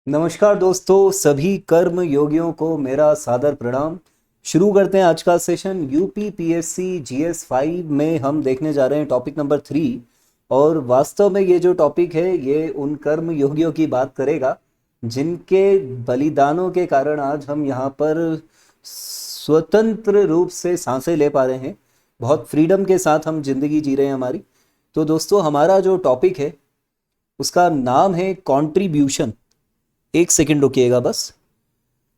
नमस्कार दोस्तों, सभी कर्म योगियों को मेरा सादर प्रणाम। शुरू करते हैं आज का सेशन। यूपी पीएससी जीएस 5 में हम देखने जा रहे हैं टॉपिक नंबर 3। और वास्तव में ये जो टॉपिक है ये उन कर्म योगियों की बात करेगा जिनके बलिदानों के कारण आज हम यहाँ पर स्वतंत्र रूप से सांसें ले पा रहे हैं। बहुत फ्रीडम के साथ हम जिंदगी जी रहे हैं हमारी। तो दोस्तों, हमारा जो टॉपिक है उसका नाम है कंट्रीब्यूशन। एक सेकंड रुकिएगा बस।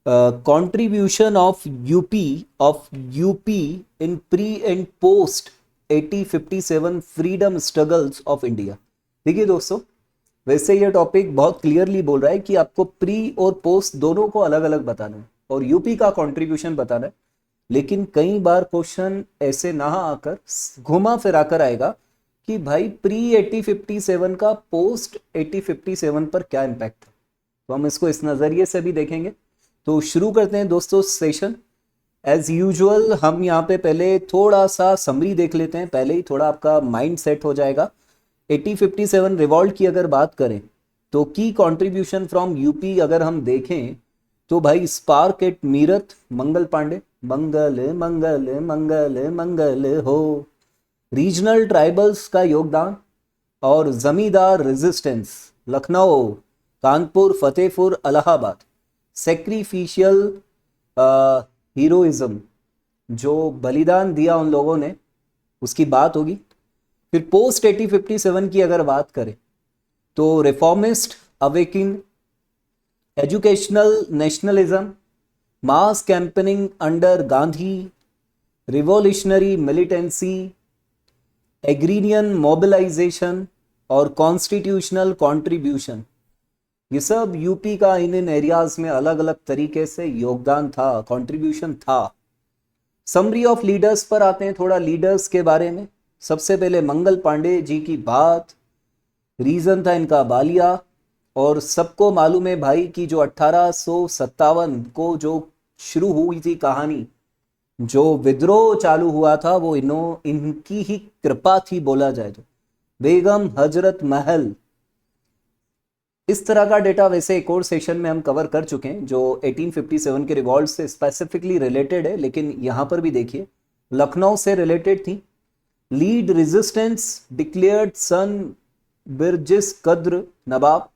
Contribution of UP in pre and post 1857 freedom struggles of India. देखिए दोस्तों, वैसे ये टॉपिक बहुत क्लियरली बोल रहा है कि आपको प्री और पोस्ट दोनों को अलग अलग बताना है और यूपी का कंट्रीब्यूशन बताना है। लेकिन कई बार क्वेश्चन ऐसे ना आकर घुमा फिरा कर आएगा कि भाई प्री 1857 का पोस्ट 1857 पर क्या इम्पैक्ट है। तो हम इसको इस नज़रिए से भी देखेंगे। तो शुरू करते हैं दोस्तों सेशन। एज यूजुअल हम यहाँ पे पहले थोड़ा सा समरी देख लेते हैं, पहले ही थोड़ा आपका माइंड सेट हो जाएगा। 1857 रिवॉल्ट की अगर बात करें तो की कंट्रीब्यूशन फ्रॉम यूपी अगर हम देखें तो भाई स्पार्क एट मीरत, मंगल पांडे, मंगल मंगल मंगल मंगल हो, रीजनल ट्राइबल्स का योगदान और जमींदार resistance, Lucknow, Kanpur, Fatehpur, Allahabad, sacrificial heroism, जो बलिदान दिया उन लोगों ने, उसकी बात होगी। फिर पोस्ट 1857 की अगर बात करें तो reformist awakening, educational nationalism, mass campaigning under Gandhi, revolutionary militancy, agrarian mobilisation और कॉन्स्टिट्यूशनल कॉन्ट्रीब्यूशन, ये सब यूपी का इन एरियाज में अलग अलग तरीके से योगदान था, कंट्रीब्यूशन था। समरी ऑफ लीडर्स पर आते हैं, थोड़ा लीडर्स के बारे में। सबसे पहले मंगल पांडे जी की बात, रीजन था इनका बालिया। और सबको मालूम है भाई कि जो 1857 को जो शुरू हुई थी कहानी, जो विद्रोह चालू हुआ था वो इनकी ही कृपा थी बोला जाए तो। बेगम हजरत महल, इस तरह का डेटा वैसे एक और सेशन में हम कवर कर चुके हैं जो 1857 के रिवॉल्ट से स्पेसिफिकली रिलेटेड है, लेकिन यहाँ पर भी देखिए लखनऊ से रिलेटेड थी। Lead resistance declared son Birjis Qadr Nawab,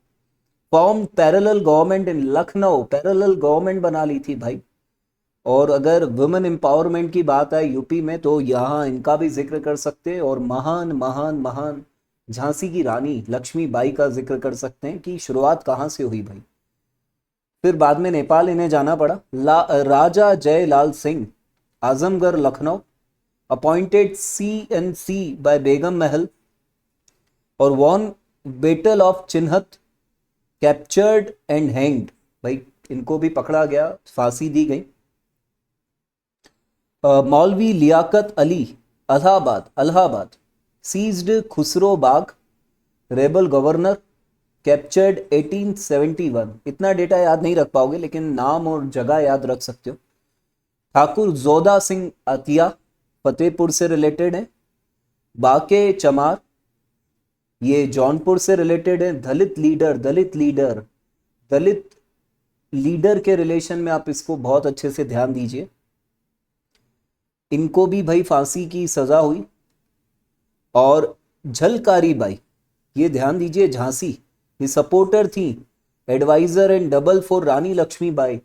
form parallel government in Lucknow, parallel government बना ली थी भाई। और अगर वुमेन एम्पावरमेंट की बात आए यूपी में तो यहाँ इनका भी जिक्र कर सकते हैं। और महान महान महान झांसी की रानी लक्ष्मीबाई का जिक्र कर सकते हैं कि शुरुआत कहाँ से हुई भाई। फिर बाद में नेपाल इन्हें जाना पड़ा। Raja Jailal Singh, Azamgarh Lucknow, appointed CNC by Begum Mahal और won battle of Chinhat, captured and hanged, भाई इनको भी पकड़ा गया, फांसी दी गई। Maulvi Liyaqat Ali, Allahabad, seized Khusro Bagh, rebel governor, captured 1871। इतना डेटा याद नहीं रख पाओगे लेकिन नाम और जगह याद रख सकते हो। ठाकुर जोधा सिंह अतिया, फतेहपुर से रिलेटेड है। बाके चमार, ये जौनपुर से रिलेटेड है। दलित लीडर के रिलेशन में आप इसको बहुत अच्छे से ध्यान दीजिए। इनको भी भाई फांसी की सजा हुई। और झलकारी बाई, ये ध्यान दीजिए, झांसी, ये सपोर्टर थी, एडवाइजर एंड डबल फॉर रानी लक्ष्मीबाई,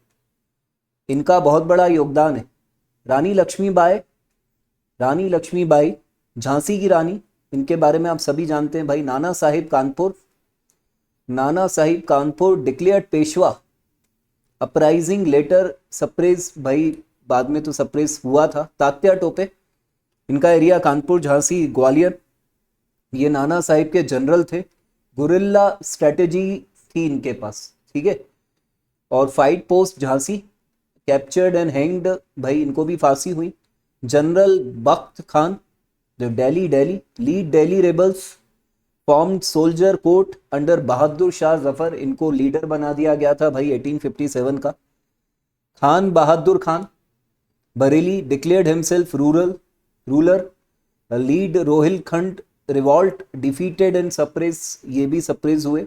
इनका बहुत बड़ा योगदान है। रानी लक्ष्मीबाई झांसी की रानी, इनके बारे में आप सभी जानते हैं भाई। Nana Sahib Kanpur declared Peshwa, uprising later suppress, भाई बाद में तो सप्रेस हुआ था। तात्या टोपे, इनका एरिया कानपुर, झांसी, ग्वालियर, ये नाना साहिब के जनरल थे। गुरिल्ला स्ट्रेटेजी थी इनके पास, ठीक है। और fight post Jhansi, captured and hanged, भाई इनको भी फांसी हुई। जनरल बख्त खान, जो Delhi lead Delhi rebels, formed soldier court under Bahadur Shah Zafar, इनको लीडर बना दिया गया था भाई 1857 का। Khan Bahadur Khan Bareilly, declared himself ruler. Lead Rohilkhand revolt, defeated and suppress, ये भी सप्रेस हुए।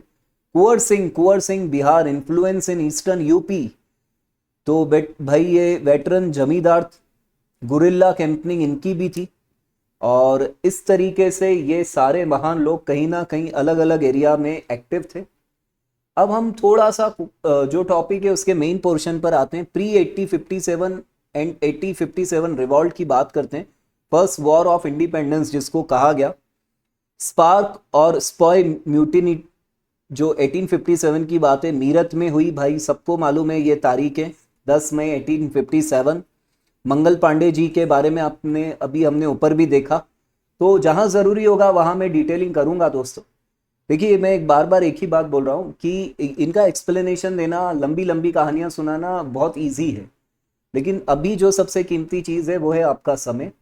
Kunwar Singh Bihar, influence in eastern UP. तो भाई ये वेटरन जमींदार, गुरिल्ला कैंपनिंग इनकी भी थी। और इस तरीके से ये सारे महान लोग कहीं ना कहीं अलग अलग एरिया में एक्टिव थे। अब हम थोड़ा सा जो टॉपिक है उसके मेन पोर्शन पर आते हैं। प्री 1857 एंड 1857 रिवॉल्ट की बात करते हैं। फर्स्ट वॉर ऑफ इंडिपेंडेंस जिसको कहा गया, स्पार्क और स्पॉय म्यूटिनी जो 1857 की बात है मीरत में हुई। भाई सबको मालूम है ये तारीख है 10 मई 1857। मंगल पांडे जी के बारे में आपने अभी हमने ऊपर भी देखा, तो जहां जरूरी होगा वहां मैं डिटेलिंग करूंगा दोस्तों। देखिए मैं एक बार एक ही बात बोल रहा हूँ कि इनका एक्सप्लेनेशन देना, लंबी लंबी कहानियां सुनाना बहुत इजी है, लेकिन अभी जो सबसे कीमती चीज़ है वो है आपका समय।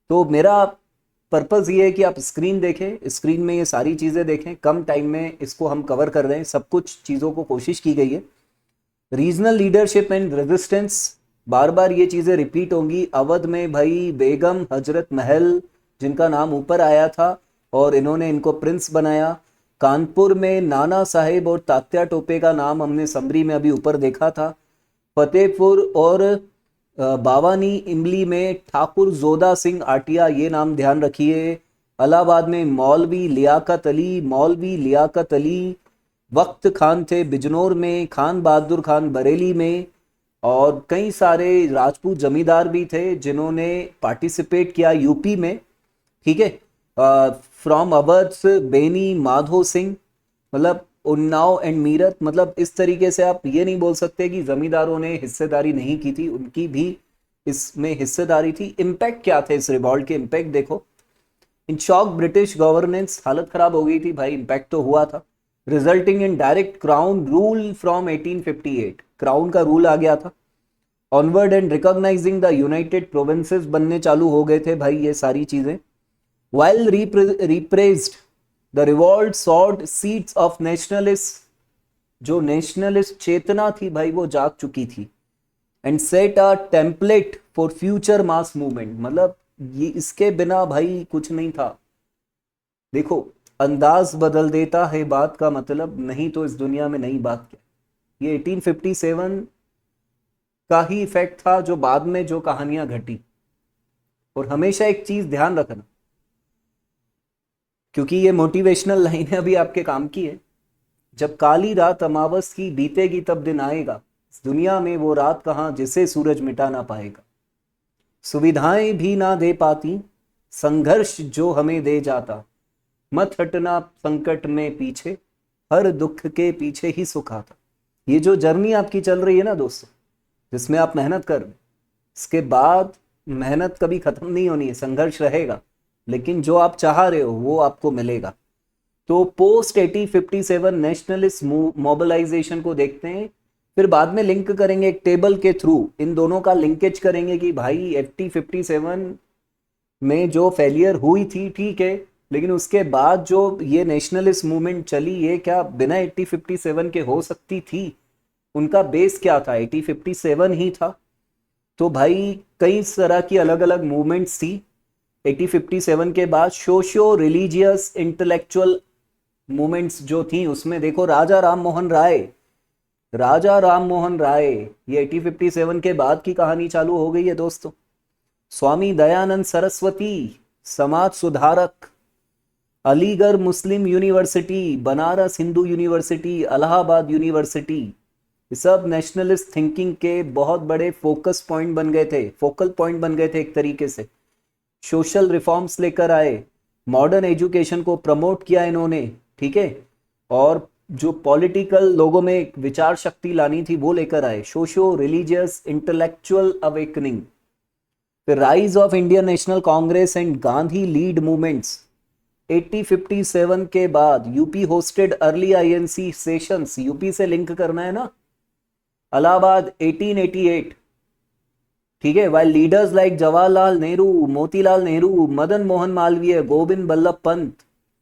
तो मेरा पर्पज़ ये है कि आप स्क्रीन देखें, स्क्रीन में ये सारी चीज़ें देखें, कम टाइम में इसको हम कवर कर रहे हैं, सब कुछ चीज़ों को कोशिश की गई है। रीजनल लीडरशिप एंड रेजिस्टेंस, बार बार ये चीज़ें रिपीट होंगी। अवध में भाई बेगम हजरत महल जिनका नाम ऊपर आया था और इन्होंने इनको प्रिंस बनाया। कानपुर में नाना साहेब और तात्या टोपे का नाम हमने समरी में अभी ऊपर देखा था। फतेहपुर और बावानी इमली में ठाकुर जोधा सिंह आटिया, ये नाम ध्यान रखिए। इलाहाबाद में मौलवी लियाकत अली वक्त खान थे। बिजनौर में खान बहादुर खान बरेली में। और कई सारे राजपूत जमींदार भी थे जिन्होंने पार्टिसिपेट किया यूपी में, ठीक है। फ्रॉम अवध बेनी माधो सिंह, मतलब उन्नाव एंड मीरत, मतलब इस तरीके से आप ये नहीं बोल सकते कि जमींदारों ने हिस्सेदारी नहीं की थी, उनकी भी इसमें हिस्सेदारी थी। इम्पैक्ट क्या थे इस रिवॉल्ट के? इम्पैक्ट देखो, इन शॉक ब्रिटिश गवर्नेंस, हालत खराब हो गई थी भाई, इम्पैक्ट तो हुआ था। Resulting in direct crown rule from 1858, crown का रूल आ गया था। Onward and recognising the United Provinces बनने चालू हो गए थे भाई ये सारी चीजें। While repressed the revolt sowed seeds of nationalist, जो नेशनलिस्ट चेतना थी भाई वो जाग चुकी थी। And set a template for future mass movement, मतलब ये इसके बिना भाई कुछ नहीं था। देखो अंदाज बदल देता है बात का मतलब, नहीं तो इस दुनिया में नई बात क्या। ये 1857 का ही इफेक्ट था जो बाद में जो कहानियां घटी। और हमेशा एक चीज ध्यान रखना, क्योंकि ये मोटिवेशनल लाइन अभी आपके काम की है। जब काली रात अमावस की बीतेगी तब दिन आएगा, इस दुनिया में वो रात कहां जिसे सूरज मिटा ना पाएगा। सुविधाएं भी ना दे पाती संघर्ष जो हमें दे जाता, मत हटना संकट में पीछे, हर दुख के पीछे ही सुख आता। ये जो जर्नी आपकी चल रही है ना दोस्तों, जिसमें आप मेहनत कर रहे, इसके बाद मेहनत कभी खत्म नहीं होनी है, संघर्ष रहेगा, लेकिन जो आप चाह रहे हो वो आपको मिलेगा। तो पोस्ट 1857 नेशनलिस्ट मोबिलाइजेशन को देखते हैं, फिर बाद में लिंक करेंगे एक टेबल के थ्रू, इन दोनों का लिंकेज करेंगे कि भाई 1857 में जो फेलियर हुई थी ठीक है, लेकिन उसके बाद जो ये नेशनलिस्ट मूवमेंट चली ये क्या बिना 1857 के हो सकती थी? उनका बेस क्या था? 1857 ही था। तो भाई कई तरह की अलग अलग मूवमेंट्स थी 1857 के बाद। सोशियो रिलीजियस इंटेलेक्चुअल मूवमेंट्स जो थी उसमें देखो राजा राम मोहन राय, ये 1857 के बाद की कहानी चालू हो गई है दोस्तों। स्वामी दयानंद सरस्वती समाज सुधारक, Aligarh Muslim university, Banaras Hindu university, Allahabad university, ये सब नेशनलिस्ट थिंकिंग के बहुत बड़े फोकल पॉइंट बन गए थे एक तरीके से। सोशल रिफॉर्म्स लेकर आए, मॉडर्न एजुकेशन को प्रमोट किया इन्होंने, ठीक है। और जो पॉलिटिकल लोगों में विचार शक्ति लानी थी वो लेकर आए, सोशियो रिलीजियस इंटेलेक्चुअल अवेकनिंग। फिर rise of Indian National Congress and Gandhi led movements. 1857 के बाद UP hosted early INC sessions, UP से लिंक करना है ना। इलाहाबाद 1888, ठीक है। While leaders like Jawaharlal Nehru, Motilal Nehru, Madan Mohan Malviya, Govind Ballabh Pant,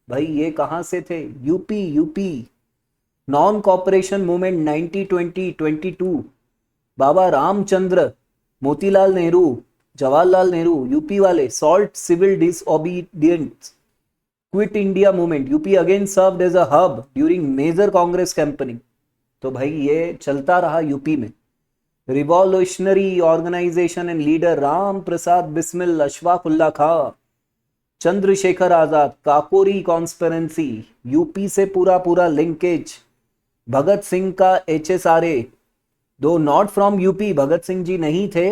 भाई ये कहां से थे? UP. Non cooperation movement 1920-22, Baba Ramchandra, Motilal Nehru, Jawaharlal Nehru, UP वाले। Salt civil disobedience, quit India movement, UP again served as a hub during major Congress campaigning. तो भाई ये चलता रहा यूपी में। Revolutionary organisation and leader Ram Prasad Bismil, Ashfaq Ulla Khan, Chandrashekhar Azad, Kakori conspiracy, UP से पूरा पूरा लिंकेज, भगत सिंह का HSRA, though not from UP, Bhagat Singh ji नहीं थे,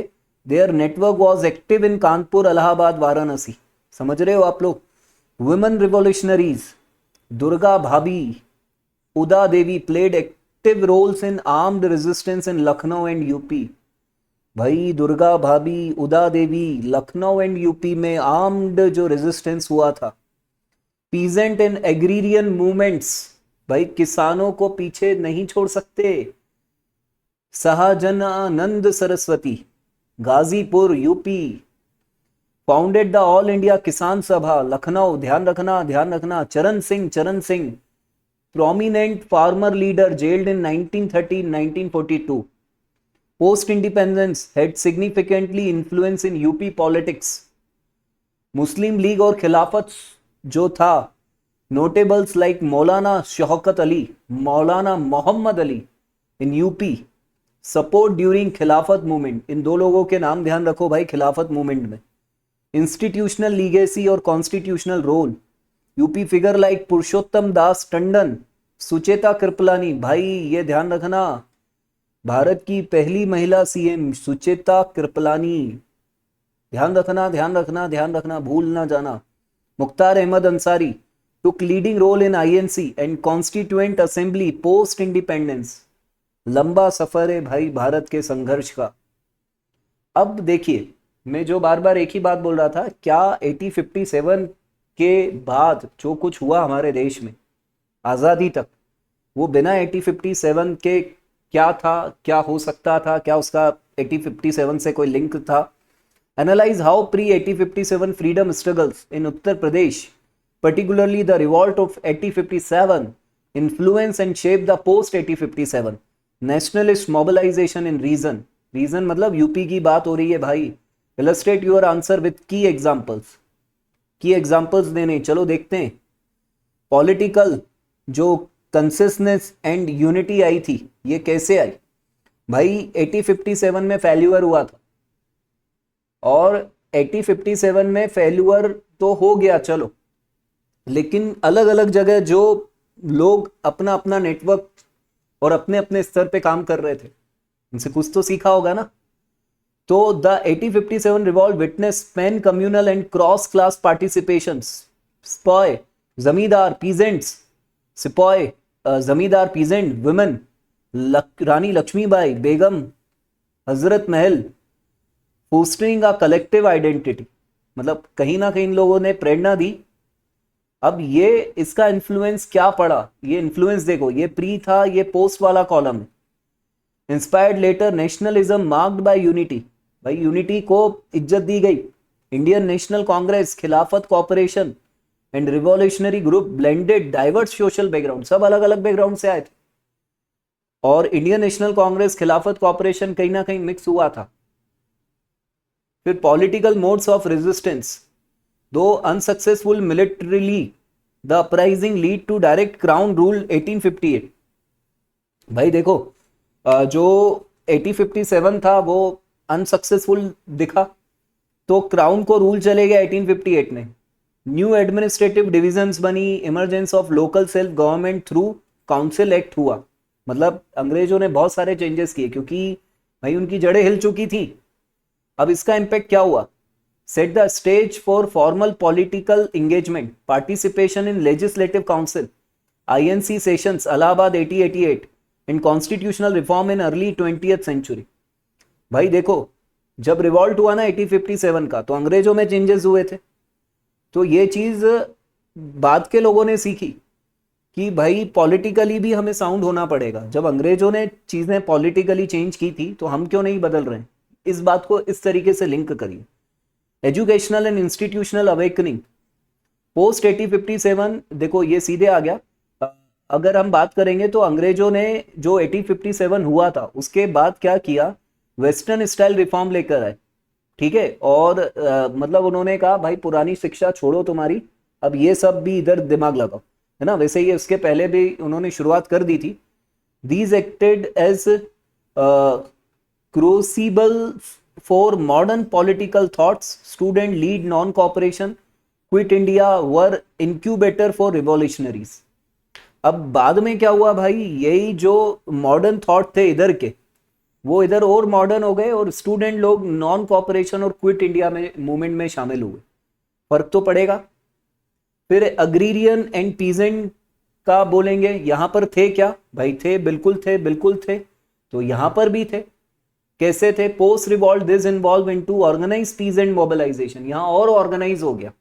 their network was active in Kanpur, Allahabad, Varanasi. समझ रहे हो आप लोग। Women revolutionaries, Durga Bhabhi, Uda Devi played active roles in armed resistance in Lucknow and UP. भाई दुर्गा भाभी, उदा देवी, लखनऊ एंड यूपी में आर्म्ड जो रेजिस्टेंस हुआ था। पीजेंट एंड एग्रीरियन मूवमेंट्स, भाई किसानों को पीछे नहीं छोड़ सकते। Sahajanand Saraswati, Ghazipur UP, founded the all India किसान सभा, लखनऊ, ध्यान रखना। चरण Singh, prominent farmer leader, gelled in 1913 1942। Post independence had significantly influence in UP politics. Muslim league और खिलाफत जो था, notables like Maulana Shaukat Ali, Maulana Mohammad Ali in UP, support during Khilafat movement. इन दो लोगों के नाम ध्यान रखो भाई खिलाफत मूवमेंट में। इंस्टीट्यूशनल लीगेसी और constitutional role, UP figure like Purushottam Das Tandon, Sucheta Kripalani, भाई ये ध्यान रखना, भारत की पहली महिला CM सुचेता कृपलानी, ध्यान रखना, भूल ना जाना। Mukhtar Ahmed Ansari took leading role in INC and constituent assembly post independence. लंबा सफर है भाई भारत के संघर्ष का। अब देखिए, मैं जो बार बार एक ही बात बोल रहा था, क्या 1857 के बाद जो कुछ हुआ हमारे देश में आज़ादी तक, वो बिना 1857 के क्या था, क्या हो सकता था, क्या उसका 1857 से कोई लिंक था? Analyse how pre 1857 freedom struggles in Uttar Pradesh, particularly the revolt of 1857, influence and shape the post 1857 nationalist mobilization in region। Region मतलब यूपी की बात हो रही है भाई। Illustrate your answer with key examples देने। चलो देखते हैं पॉलिटिकल जो कंसिस्टेंस एंड यूनिटी आई थी, ये कैसे आई भाई। 1857 में फेल्यूअर हुआ था, और 1857 में फेल्यूअर तो हो गया चलो, लेकिन अलग अलग जगह जो लोग अपना अपना नेटवर्क और अपने अपने स्तर पे काम कर रहे थे, उनसे कुछ तो सीखा होगा ना। तो the 1857 revolt witness pan communal and cross class participation. स्पॉय, जमींदार, पीजेंट्स, सिपॉय, जमींदार, peasant, women, Rani Lakshmibai, Begum, Hazrat Mahal, fostering a collective identity. मतलब कहीं ना कहीं इन लोगों ने प्रेरणा दी। अब ये इसका इन्फ्लुएंस क्या पड़ा, ये इन्फ्लुएंस देखो, ये प्री था, ये पोस्ट वाला कॉलम है। Inspired later nationalism marked by unity, भाई यूनिटी को इज्जत दी गई। Indian National Congress, Khilafat corporation and revolutionary group blended diverse social background, सब अलग अलग बैकग्राउंड से आए थे, और इंडियन नेशनल कांग्रेस, खिलाफत कॉर्पोरेशन कहीं ना कहीं मिक्स हुआ था। फिर political modes of resistance, though unsuccessful militarily the uprising led to direct crown rule 1858। भाई देखो, जो 1857 था वो अनसक्सेसफुल दिखा, तो क्राउन को रूल चले गया 1858 में। न्यू एडमिनिस्ट्रेटिव डिविजन्स बनी, emergence of local self government through council act हुआ। मतलब अंग्रेजों ने बहुत सारे चेंजेस किए, क्योंकि भाई उनकी जड़ें हिल चुकी थी। अब इसका इंपैक्ट क्या हुआ? Set the stage for formal political engagement, participation in legislative council, INC sessions, Allahabad 1888 and constitutional reform in early 20th century. भाई देखो, जब रिवॉल्ट हुआ ना 1857 का, तो अंग्रेजों में चेंजेस हुए थे। तो ये चीज बाद के लोगों ने सीखी कि भाई पॉलिटिकली भी हमें साउंड होना पड़ेगा। जब अंग्रेजों ने चीजें पॉलिटिकली चेंज की थी, तो हम क्यों नहीं बदल रहे हैं? इस बात को इस तरीके से लिंक करिए। Educational and institutional awakening post 1857, देखो ये सीधे आ गया। अगर हम बात करेंगे तो अंग्रेजों ने जो 1857 हुआ था, उसके बाद क्या किया, वेस्टर्न स्टाइल रिफॉर्म लेकर आए, ठीक है। और मतलब उन्होंने कहा भाई पुरानी शिक्षा छोड़ो तुम्हारी, अब ये सब भी इधर दिमाग लगाओ, है ना। वैसे ये उसके पहले भी उन्होंने शुरुआत कर दी थी। These acted as crucible for modern political thoughts, student led non cooperation, quit India were incubator for revolutionaries. अब बाद में क्या हुआ भाई, यही जो मॉडर्न थॉट थे इधर के, वो इधर और मॉडर्न हो गए और स्टूडेंट लोग नॉन कॉपरेशन और क्विट इंडिया में मूवमेंट में शामिल हुए। फर्क तो पड़ेगा। फिर अग्रीरियन एंड पीजेंट का बोलेंगे, यहां पर थे क्या भाई, थे, बिल्कुल थे, बिल्कुल थे। तो यहां पर भी थे। कैसे थे? Post revolt this involve into organise peasant mobilisation, यहां और ऑर्गेनाइज हो गया।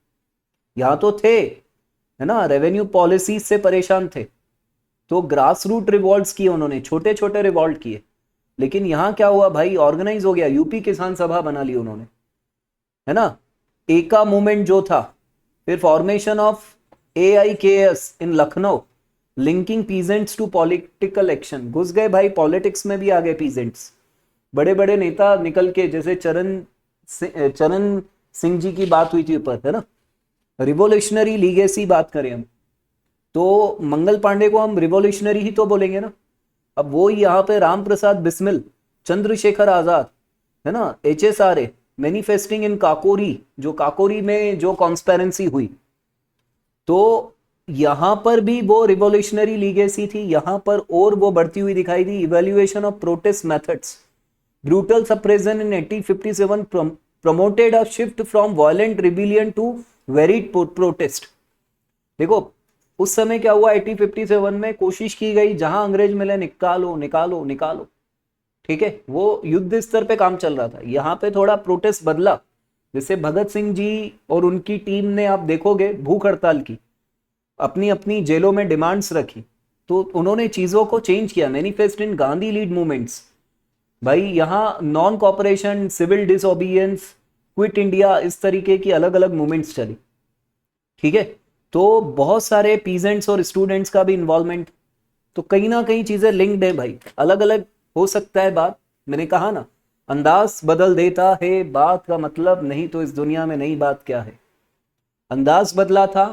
यहां तो थे, है ना, रेवेन्यू पॉलिसीज से परेशान थे, तो ग्रास रूट रिवॉल्ट किए उन्होंने, छोटे छोटे रिवॉल्ट किए। लेकिन यहां क्या हुआ भाई, ऑर्गेनाइज हो गया, यूपी किसान सभा बना ली उन्होंने, है ना, एका मूवमेंट जो था। फिर formation of AIKS in Lucknow, linking peasants to political action, घुस गए भाई पॉलिटिक्स में भी आ गए पीजेंट्स। बड़े बड़े नेता निकल के, जैसे चरण सिंह जी की बात हुई थी ऊपर, है ना, रिवोल्यूशनरी लीगेसी बात करें हम तो मंगल पांडे को हम रिवोल्यूशनरी ही तो बोलेंगे ना। अब वो यहाँ पे राम प्रसाद बिस्मिल, चंद्रशेखर आजाद, है ना, HSRA मैनिफेस्टिंग इन काकोरी, जो काकोरी में जो कॉन्स्पेरेंसी हुई, तो यहां पर भी वो रिवोल्यूशनरी लीगेसी थी। यहां पर और वो बढ़ती हुई दिखाई दी। Evaluation of protest methods, brutal suppression in 1857 promoted a shift from violent rebellion to varied protest. देखो उस समय क्या हुआ, 1857 में कोशिश की गई जहां अंग्रेज मिले निकालो निकालो निकालो, ठीक है, वो युद्ध स्तर पे काम चल रहा था। यहाँ पे थोड़ा प्रोटेस्ट बदला, जैसे भगत सिंह जी और उनकी टीम ने, आप देखोगे, भूख हड़ताल की, अपनी अपनी जेलों में डिमांड्स रखी, तो उन्होंने चीजों को चेंज किया। Manifest in Gandhi led movements, भाई यहाँ non cooperation, civil disobedience, quit India, इस तरीके की अलग अलग मूवमेंट्स चली, ठीक है। तो बहुत सारे पीजेंट्स और स्टूडेंट्स का भी इन्वॉल्वमेंट, तो कहीं ना कहीं चीजें लिंक्ड है भाई। अलग अलग हो सकता है बात, मैंने कहा ना, अंदाज बदल देता है बात का मतलब, नहीं तो इस दुनिया में नई बात क्या है। अंदाज बदला था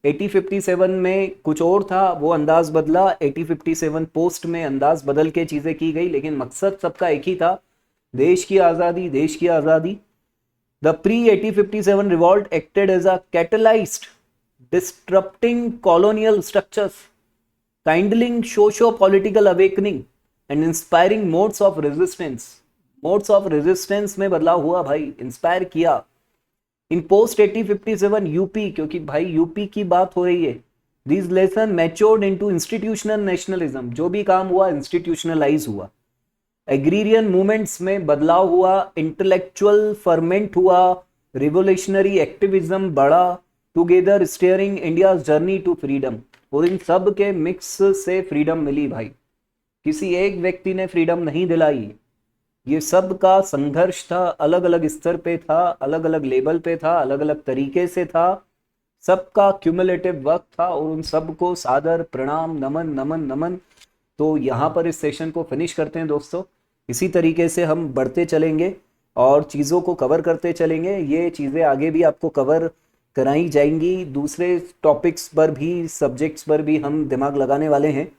1857 में, कुछ और था, वो अंदाज बदला 1857 पोस्ट में, अंदाज बदल के चीजें की गई, लेकिन मकसद सबका एक ही था, देश की आजादी, देश की आजादी। The pre 1857 revolt acted as a catalysed disrupting colonial structures, kindling socio-political awakening and inspiring modes of resistance। modes of resistance में बदलाव हुआ भाई, इंस्पायर किया। इन पोस्ट 1857 यूपी, क्योंकि भाई यूपी की बात हो रही है, this lesson matured into institutional nationalism, जो भी काम हुआ इंस्टीट्यूशनलाइज हुआ। एग्रीरियन मूवमेंट्स में बदलाव हुआ, इंटेलेक्चुअल फर्मेंट हुआ, रिवोल्यूशनरी एक्टिविज्म बढ़ा, together steering India journey to freedom. और इन सब के मिक्स से फ्रीडम मिली भाई, किसी एक व्यक्ति ने फ्रीडम नहीं दिलाई, ये सब का संघर्ष था, अलग अलग स्तर पे था, अलग अलग लेवल पे था, अलग अलग तरीके से था, सबका क्यूमुलेटिव वर्क था, और उन सबको सादर प्रणाम, नमन नमन नमन। तो यहाँ पर इस सेशन को फिनिश करते हैं दोस्तों। इसी तरीके से हम बढ़ते चलेंगे और चीज़ों को कवर करते चलेंगे। ये चीज़ें आगे भी आपको कवर कराई जाएंगी, दूसरे टॉपिक्स पर भी, सब्जेक्ट्स पर भी हम दिमाग लगाने वाले हैं।